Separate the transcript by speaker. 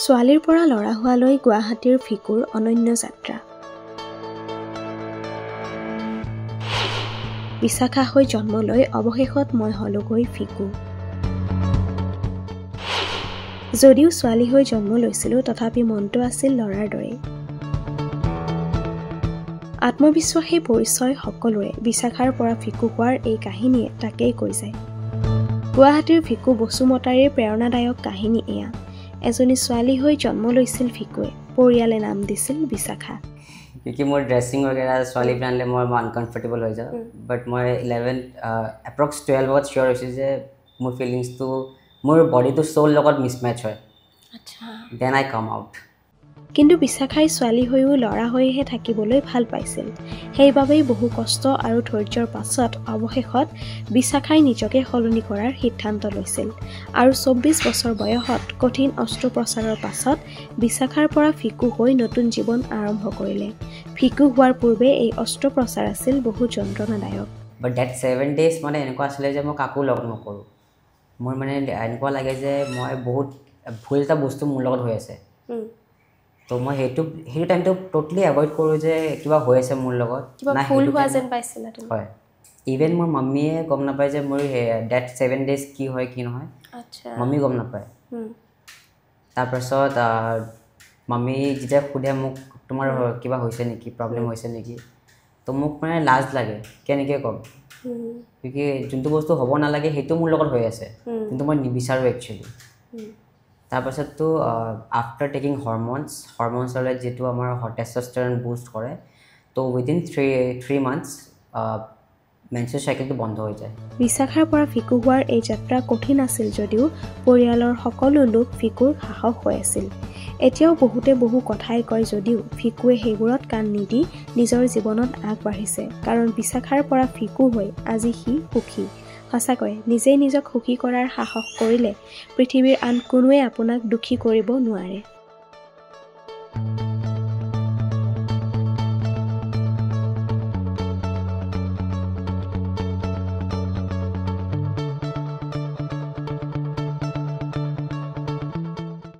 Speaker 1: ছোৱালীৰ পৰা ল'ৰা হোৱালৈ গুৱাহাটীৰ ফিকুৰ অনন্য যাত্ৰা। বিশাখা হৈ জন্ম লৈ অৱশেষত মই হলোগৈ ফিকু। যদিও ছোৱালী হৈ জন্ম লৈছিলোঁ তথাপি মনটো আছিল ল'ৰাৰ দৰে। আত্মবিশ্বাসী পৰিচয় সকলোৰে বিশাখাৰ পৰা ফিকু হোৱাৰ এই কাহিনীয়ে তাকেই কৈ যায়। গুৱাহাটীৰ ফিকু বসুমতাৰীৰ প্ৰেৰণাদায়ক কাহিনী এয়া। এজনী ছোৱালী হৈ জন্ম লৈছিল ফিকুৱে, পৰিয়ালে নাম দিছিল বিশাখা।
Speaker 2: क्योंकि मोर ड्रेसिंग वगैरह ছোৱালী পিন্ধিলে মই আনকমফৰ্টেবল হৈ যাওঁ বাট মই 11 এপ্ৰক্স 12 ত শিওৰ হৈছোঁ যে মোৰ ফিলিংছটো মোৰ বডিটো সোল লগত মিছমেচ হয়।
Speaker 1: আচ্ছা।
Speaker 2: Then I come out.
Speaker 1: কিন্তু বিশাখাই ছোৱালী হৈও ল'ৰা হৈহে থাকিবলৈ ভাল পাইছিল। সেইবাবেই বহু কষ্ট আৰু ধৈৰ্যৰ পাছত অৱশেষত বিশাখাই নিজকে সলনি কৰাৰ সিদ্ধান্ত লৈছিল আৰু 24 বছৰ বয়সত কঠিন অস্ত্ৰোপচাৰৰ পাছত বিশাখাৰ পৰা ফিকু হৈ নতুন জীৱন আৰম্ভ কৰিলে। ফিকু হোৱাৰ পূৰ্বে এই অস্ত্ৰোপচাৰ আছিল বহু যন্ত্ৰণাদায়ক।
Speaker 2: বাট ডেট 7 ডেজ মানে এনেকুৱা আছিলে যে মই কাকো লগ নকৰোঁ। মোৰ মানে এনেকুৱা লাগে যে মই বহুত ভুল এটা বস্তু মোৰ লগত হৈ আছে। তো মই সেইটো টাইমটো টোটালি এভয়েড কৰোঁ যে কিবা হৈ আছে মোৰ লগত।
Speaker 1: না ভুল হোৱা যেন পাইছিলা তুমি?
Speaker 2: হয়। ইভেন মোৰ মাম্মীয়ে গম নাপায় যে মোৰ ডেট 7 ডেজ কি হয় কি নহয়।
Speaker 1: আচ্ছা।
Speaker 2: মাম্মী গম নাপায়। তাৰপাছত মাম্মী যেতিয়া সোধে মোক তোমাৰ কিবা হৈছে নেকি, প্ৰব্লেম হৈছে নেকি, তো মোক মানে লাজ লাগে কেনেকৈ ক'ম। কিউকি যোনটো বস্তু হ'ব নালাগে সেইটো মোৰ লগত হৈ আছে কিন্তু মই নিবিচাৰোঁ একচুৱেলি। তাৰপাছততো আফটাৰ টেকিং হৰমনছলে যিটো আমাৰ টেষ্টষ্টেৰন বুষ্ট কৰে, তো উইদিন 3 মান্থছ মেনষ্ট্ৰুৱেল চাইকেলটো বন্ধ হৈ যায়।
Speaker 1: বিশাখাৰ পৰা ফিকু হোৱাৰ এই যাত্ৰা কঠিন আছিল যদিও পৰিয়ালৰ সকলো লোক ফিকুৰ সাহস হৈ আছিল। এতিয়াও বহুতে বহু কথাই কয় যদিও ফিকুৱে সেইবোৰত কাণ নিদি নিজৰ জীৱনত আগবাঢ়িছে। কাৰণ বিশাখাৰ পৰা ফিকু হৈ আজি সি সুখী। সঁচাকৈ নিজেই নিজক সুখী কৰাৰ সাহস কৰিলে পৃথিৱীৰ আন কোনোৱে আপোনাক দুখী কৰিব নোৱাৰে।